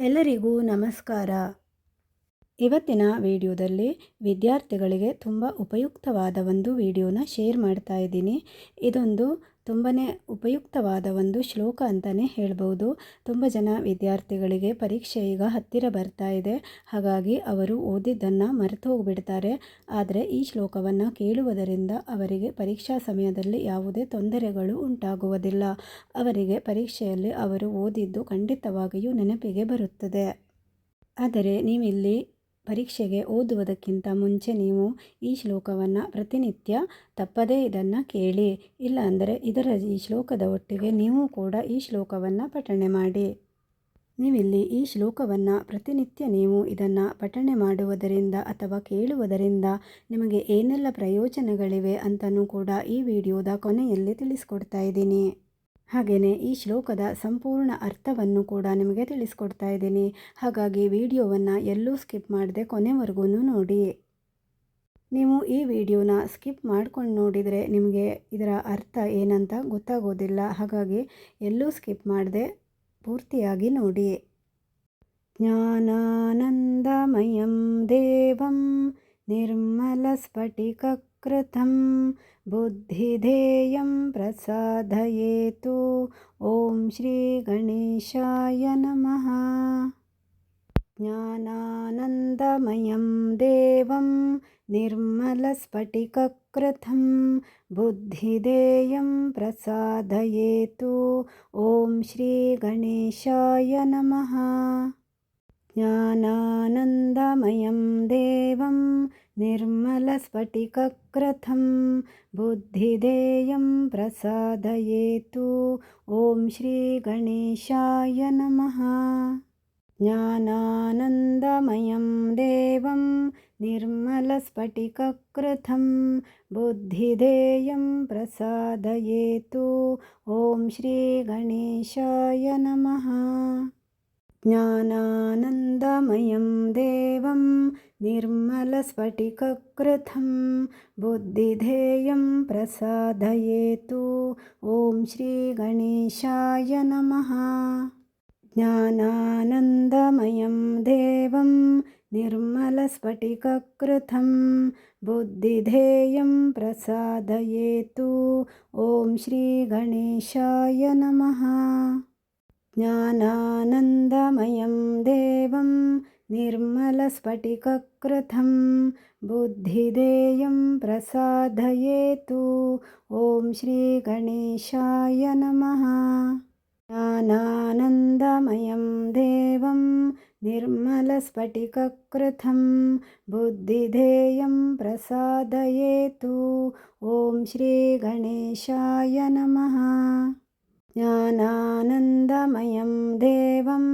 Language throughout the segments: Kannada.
ಎಲ್ಲರಿಗೂ ನಮಸ್ಕಾರ. ಇವತ್ತಿನ ವಿಡಿಯೋದಲ್ಲಿ ವಿದ್ಯಾರ್ಥಿಗಳಿಗೆ ತುಂಬ ಉಪಯುಕ್ತವಾದ ಒಂದು ವಿಡಿಯೋನ ಶೇರ್ ಮಾಡ್ತಾ ಇದ್ದೀನಿ. ಇದೊಂದು ತುಂಬಾ ಉಪಯುಕ್ತವಾದ ಒಂದು ಶ್ಲೋಕ ಅಂತಲೇ ಹೇಳ್ಬೋದು. ತುಂಬ ಜನ ವಿದ್ಯಾರ್ಥಿಗಳಿಗೆ ಪರೀಕ್ಷೆ ಈಗ ಹತ್ತಿರ ಬರ್ತಾ ಇದೆ. ಹಾಗಾಗಿ ಅವರು ಓದಿದ್ದನ್ನು ಮರೆತು ಹೋಗಿಬಿಡ್ತಾರೆ. ಆದರೆ ಈ ಶ್ಲೋಕವನ್ನು ಕೇಳುವುದರಿಂದ ಅವರಿಗೆ ಪರೀಕ್ಷಾ ಸಮಯದಲ್ಲಿ ಯಾವುದೇ ತೊಂದರೆಗಳು ಉಂಟಾಗುವುದಿಲ್ಲ. ಅವರಿಗೆ ಪರೀಕ್ಷೆಯಲ್ಲಿ ಅವರು ಓದಿದ್ದು ಖಂಡಿತವಾಗಿಯೂ ನೆನಪಿಗೆ ಬರುತ್ತದೆ. ಆದರೆ ನೀವಿಲ್ಲಿ ಪರೀಕ್ಷೆಗೆ ಓದುವುದಕ್ಕಿಂತ ಮುಂಚೆ ನೀವು ಈ ಶ್ಲೋಕವನ್ನು ಪ್ರತಿನಿತ್ಯ ತಪ್ಪದೇ ಇದನ್ನು ಕೇಳಿ. ಇಲ್ಲ ಅಂದರೆ ಈ ಶ್ಲೋಕದ ಒಟ್ಟಿಗೆ ನೀವು ಕೂಡ ಈ ಶ್ಲೋಕವನ್ನು ಪಠಣೆ ಮಾಡಿ. ನೀವಿಲ್ಲಿ ಈ ಶ್ಲೋಕವನ್ನು ಪ್ರತಿನಿತ್ಯ ನೀವು ಇದನ್ನು ಪಠಣೆ ಮಾಡುವುದರಿಂದ ಅಥವಾ ಕೇಳುವುದರಿಂದ ನಿಮಗೆ ಏನೆಲ್ಲ ಪ್ರಯೋಜನಗಳಿವೆ ಅಂತಲೂ ಕೂಡ ಈ ವಿಡಿಯೋದ ಕೊನೆಯಲ್ಲಿ ತಿಳಿಸ್ಕೊಡ್ತಾ ಇದ್ದೀನಿ. ಹಾಗೆಯೇ ಈ ಶ್ಲೋಕದ ಸಂಪೂರ್ಣ ಅರ್ಥವನ್ನು ಕೂಡ ನಿಮಗೆ ತಿಳಿಸ್ಕೊಡ್ತಾ ಇದ್ದೀನಿ. ಹಾಗಾಗಿ ವಿಡಿಯೋವನ್ನು ಎಲ್ಲೂ ಸ್ಕಿಪ್ ಮಾಡದೆ ಕೊನೆವರೆಗೂ ನೋಡಿ. ನೀವು ಈ ವಿಡಿಯೋನ ಸ್ಕಿಪ್ ಮಾಡ್ಕೊಂಡು ನೋಡಿದರೆ ನಿಮಗೆ ಇದರ ಅರ್ಥ ಏನಂತ ಗೊತ್ತಾಗೋದಿಲ್ಲ. ಹಾಗಾಗಿ ಎಲ್ಲೂ ಸ್ಕಿಪ್ ಮಾಡದೆ ಪೂರ್ತಿಯಾಗಿ ನೋಡಿ. ಜ್ಞಾನಾನಂದಮಯಂ ದೇವಂ ನಿರ್ಮಲಸ್ಫಟಿಕಕೃತಂ ಬುದ್ಧಿಧೇಯಂ ಪ್ರಸಾದಯೇತು. ಓಂ ಶ್ರೀ ಗಣೇಶಾಯ ನಮಃ. ಜ್ಞಾನಾನಂದಮಯಂ ದೇವಂ ನಿರ್ಮಲಸ್ಫಟಿಕಕೃತಂ ಬುದ್ಧಿಧೇಯಂ ಪ್ರಸಾದಯೇತು. ಓಂ ಶ್ರೀ ಗಣೇಶಾಯ ನಮಃ. ಜ್ಞಾನಾನಂದಮಯಂ ದೇವಂ ನಿರ್ಮಲಸ್ಫಟಿಕಕೃತಂ ಬುದ್ಧಿಧೇಯಂ ಪ್ರಸಾದಯೇತು. ಓಂ ಶ್ರೀ ಗಣೇಶಾಯ ನಮಃ. ಜ್ಞಾನಾನಂದಮಯಂ ದೇವಂ ನಿರ್ಮಲಸ್ಫಟಿಕಕೃತಂ ಬುದ್ಧಿಧೇಯಂ ಪ್ರಸಾದಯೇತು. ಓಂ ಶ್ರೀ ಗಣೇಶಾಯ ನಮಃ. ಜ್ಞಾನಾನಂದಮಯಂ ದೇವಂ ನಿರ್ಮಲಸ್ಫಟಿಕಕೃತಂ ಬುದ್ಧಿಧೇಯಂ ಪ್ರಸಾದಯೇತು. ಓಂ ಶ್ರೀ ಗಣೇಶಾಯ ನಮಃ. ಜ್ಞಾನಾನಂದಮಯಂ ದೇವಂ ನಿರ್ಮಲಸ್ಫಟಿಕಕೃತಂ ಬುದ್ಧಿಧೇಯಂ ಪ್ರಸಾದಯೇತು. ಓಂ ಶ್ರೀ ಗಣೇಶಾಯ ನಮಃ. ಜ್ಞಾನಾನಂದಮಯಂ ದೇವಂ ನಿರ್ಮಲಸ್ಫಟಿಕಕೃತಂ ಬುದ್ಧಿಧೇಯಂ ಪ್ರಸಾದಯೇತು. ಓಂ ಶ್ರೀ ಗಣೇಶಾಯ ನಮಃ. ಜ್ಞಾನಾನಂದಮಯಂ ದೇವಂ ನಿರ್ಮಲಸ್ಫಟಿಕಕೃತಂ ಬುದ್ಧಿಧೇಯಂ ಪ್ರಸಾದಯೇತು. ಓಂ ಶ್ರೀ ಗಣೇಶಾಯ ನಮಃ. ಜ್ಞಾನಾನಂದಮಯಂ ದೇವಂ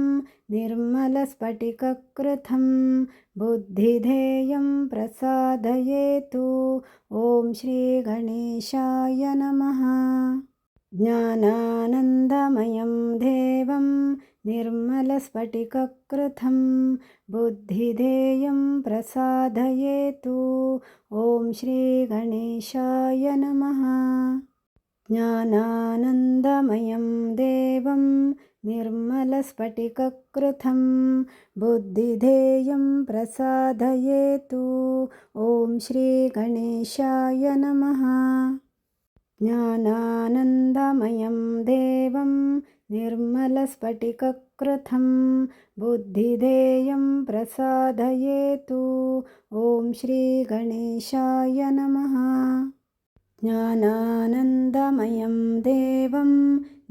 ನಿರ್ಮಲಸ್ಫಟಿಕಕೃತಂ ಬುದ್ಧಿಧೇಯಂ ಪ್ರಸಾದಯೇತು. ಓಂ ಶ್ರೀ ಗಣೇಶಾಯ ನಮಃ. ಜ್ಞಾನಾನಂದಮಯಂ ದೇವಂ ನಿರ್ಮಲಸ್ಫಟಿಕಕೃತಂ ಬುದ್ಧಿಧೇಯಂ ಪ್ರಸಾದಯೇತು. ಓಂ ಶ್ರೀ ಗಣೇಶಾಯ ನಮಃ. ಜ್ಞಾನಾನಂದಮಯಂ ದೇವಂ ನಿರ್ಮಲಸ್ಫಟಿಕಕೃತಂ ಬುದ್ಧಿಧೇಯಂ ಪ್ರಸಾದಯೇತು. ಓಂ ಶ್ರೀ ಗಣೇಶಾಯ ನಮಃ. ಜ್ಞಾನಾನಂದಮಯಂ ದೇವಂ ನಿರ್ಮಲಸ್ಫಟಿಕಕೃತಂ ಬುದ್ಧಿಧೇಯಂ ಪ್ರಸಾದಯೇತು. ಓಂ ಶ್ರೀ ಗಣೇಶಾಯ ನಮಃ. ಜ್ಞಾನಾನಂದಮಯಂ ದೇವಂ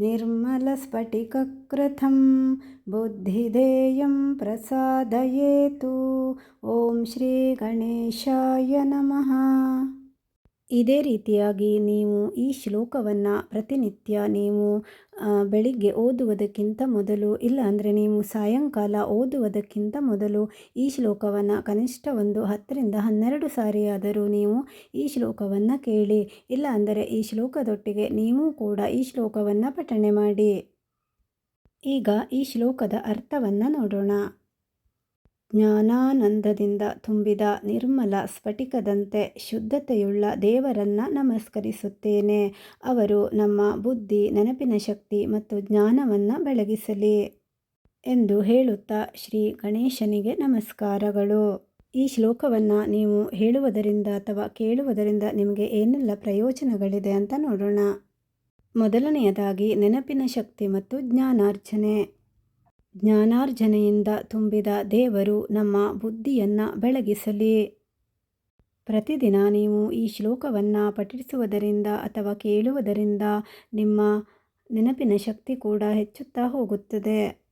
ನಿರ್ಮಲಸ್ಫಟಿಕಕೃತಂ ಬುದ್ಧಿಧೇಯಂ ಪ್ರಸಾದಯೇತು. ಓಂ ಶ್ರೀ ಗಣೇಶಾಯ ನಮಃ. ಇದೇ ರೀತಿಯಾಗಿ ನೀವು ಈ ಶ್ಲೋಕವನ್ನು ಪ್ರತಿನಿತ್ಯ ನೀವು ಬೆಳಿಗ್ಗೆ ಓದುವುದಕ್ಕಿಂತ ಮೊದಲು ಇಲ್ಲ ಅಂದರೆ ನೀವು ಸಾಯಂಕಾಲ ಓದುವುದಕ್ಕಿಂತ ಮೊದಲು ಈ ಶ್ಲೋಕವನ್ನು ಕನಿಷ್ಠ ಒಂದು 10-12 ಸಾರಿಯಾದರೂ ನೀವು ಈ ಶ್ಲೋಕವನ್ನು ಕೇಳಿ. ಇಲ್ಲ ಅಂದರೆ ಈ ಶ್ಲೋಕದೊಟ್ಟಿಗೆ ನೀವು ಕೂಡ ಈ ಶ್ಲೋಕವನ್ನು ಪಠಣೆ ಮಾಡಿ. ಈಗ ಈ ಶ್ಲೋಕದ ಅರ್ಥವನ್ನು ನೋಡೋಣ. ಜ್ಞಾನಾನಂದದಿಂದ ತುಂಬಿದ ನಿರ್ಮಲ ಸ್ಫಟಿಕದಂತೆ ಶುದ್ಧತೆಯುಳ್ಳ ದೇವರನ್ನು ನಮಸ್ಕರಿಸುತ್ತೇನೆ. ಅವರು ನಮ್ಮ ಬುದ್ಧಿ, ನೆನಪಿನ ಶಕ್ತಿ ಮತ್ತು ಜ್ಞಾನವನ್ನು ಬೆಳಗಿಸಲಿ. ಎಂದು ಹೇಳುತ್ತಾ ಶ್ರೀ ಗಣೇಶನಿಗೆ ನಮಸ್ಕಾರಗಳು. ಈ ಶ್ಲೋಕವನ್ನು ನೀವು ಹೇಳುವುದರಿಂದ ಅಥವಾ ಕೇಳುವುದರಿಂದ ನಿಮಗೆ ಏನೆಲ್ಲ ಪ್ರಯೋಜನಗಳಿದೆ ಅಂತ ನೋಡೋಣ. ಮೊದಲನೆಯದಾಗಿ ನೆನಪಿನ ಶಕ್ತಿ ಮತ್ತು ಜ್ಞಾನಾರ್ಜನೆ. ಜ್ಞಾನಾರ್ಜನೆಯಿಂದ ತುಂಬಿದ ದೇವರು ನಮ್ಮ ಬುದ್ಧಿಯನ್ನು ಬೆಳಗಿಸಲಿ. ಪ್ರತಿದಿನ ನೀವು ಈ ಶ್ಲೋಕವನ್ನು ಪಠಿಸುವುದರಿಂದ ಅಥವಾ ಕೇಳುವುದರಿಂದ ನಿಮ್ಮ ನೆನಪಿನ ಶಕ್ತಿ ಕೂಡ ಹೆಚ್ಚುತ್ತಾ ಹೋಗುತ್ತದೆ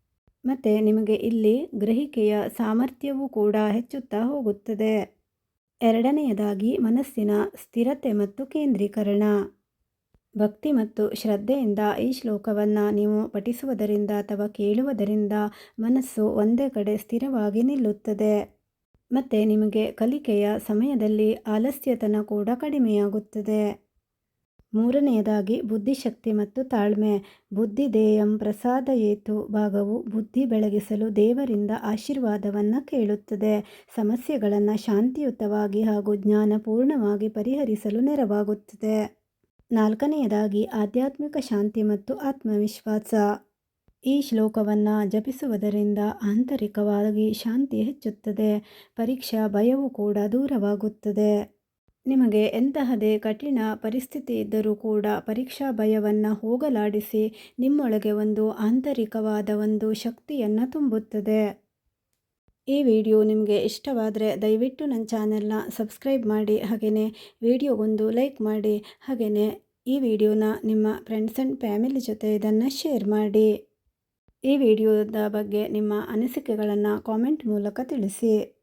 ಮತ್ತು ನಿಮಗೆ ಇಲ್ಲಿ ಗ್ರಹಿಕೆಯ ಸಾಮರ್ಥ್ಯವೂ ಕೂಡ ಹೆಚ್ಚುತ್ತಾ ಹೋಗುತ್ತದೆ. ಎರಡನೆಯದಾಗಿ ಮನಸ್ಸಿನ ಸ್ಥಿರತೆ ಮತ್ತು ಕೇಂದ್ರೀಕರಣ. ಭಕ್ತಿ ಮತ್ತು ಶ್ರದ್ಧೆಯಿಂದ ಈ ಶ್ಲೋಕವನ್ನು ನೀವು ಪಠಿಸುವುದರಿಂದ ಅಥವಾ ಕೇಳುವುದರಿಂದ ಮನಸ್ಸು ಒಂದೇ ಕಡೆ ಸ್ಥಿರವಾಗಿ ನಿಲ್ಲುತ್ತದೆ ಮತ್ತು ನಿಮಗೆ ಕಲಿಕೆಯ ಸಮಯದಲ್ಲಿ ಆಲಸ್ಯತನ ಕೂಡ ಕಡಿಮೆಯಾಗುತ್ತದೆ. ಮೂರನೆಯದಾಗಿ ಬುದ್ಧಿಶಕ್ತಿ ಮತ್ತು ತಾಳ್ಮೆ. ಬುದ್ಧಿದೇಯಂ ಪ್ರಸಾದಯೇತು ಭಾಗವು ಬುದ್ಧಿ ಬೆಳಗಿಸಲು ದೇವರಿಂದ ಆಶೀರ್ವಾದವನ್ನು ಕೇಳುತ್ತದೆ. ಸಮಸ್ಯೆಗಳನ್ನು ಶಾಂತಿಯುತವಾಗಿ ಹಾಗೂ ಜ್ಞಾನಪೂರ್ಣವಾಗಿ ಪರಿಹರಿಸಲು ನೆರವಾಗುತ್ತದೆ. ನಾಲ್ಕನೆಯದಾಗಿ ಆಧ್ಯಾತ್ಮಿಕ ಶಾಂತಿ ಮತ್ತು ಆತ್ಮವಿಶ್ವಾಸ. ಈ ಶ್ಲೋಕವನ್ನು ಜಪಿಸುವುದರಿಂದ ಆಂತರಿಕವಾಗಿ ಶಾಂತಿ ಹೆಚ್ಚುತ್ತದೆ. ಪರೀಕ್ಷಾ ಭಯವೂ ಕೂಡ ದೂರವಾಗುತ್ತದೆ. ನಿಮಗೆ ಎಂತಹದೇ ಕಠಿಣ ಪರಿಸ್ಥಿತಿ ಇದ್ದರೂ ಕೂಡ ಪರೀಕ್ಷಾ ಭಯವನ್ನು ಹೋಗಲಾಡಿಸಿ ನಿಮ್ಮೊಳಗೆ ಒಂದು ಆಂತರಿಕವಾದ ಒಂದು ಶಕ್ತಿಯನ್ನು ತುಂಬುತ್ತದೆ. ಈ ವಿಡಿಯೋ ನಿಮಗೆ ಇಷ್ಟವಾದರೆ ದಯವಿಟ್ಟು ನನ್ನ ಚಾನೆಲ್ನ ಸಬ್ಸ್ಕ್ರೈಬ್ ಮಾಡಿ, ಹಾಗೆಯೇ ವಿಡಿಯೋಗೊಂದು ಲೈಕ್ ಮಾಡಿ, ಹಾಗೆಯೇ ಈ ವಿಡಿಯೋನ ನಿಮ್ಮ ಫ್ರೆಂಡ್ಸ್ ಆ್ಯಂಡ್ ಫ್ಯಾಮಿಲಿ ಜೊತೆ ಇದನ್ನು ಶೇರ್ ಮಾಡಿ. ಈ ವಿಡಿಯೋದ ಬಗ್ಗೆ ನಿಮ್ಮ ಅನಿಸಿಕೆಗಳನ್ನು ಕಾಮೆಂಟ್ ಮೂಲಕ ತಿಳಿಸಿ.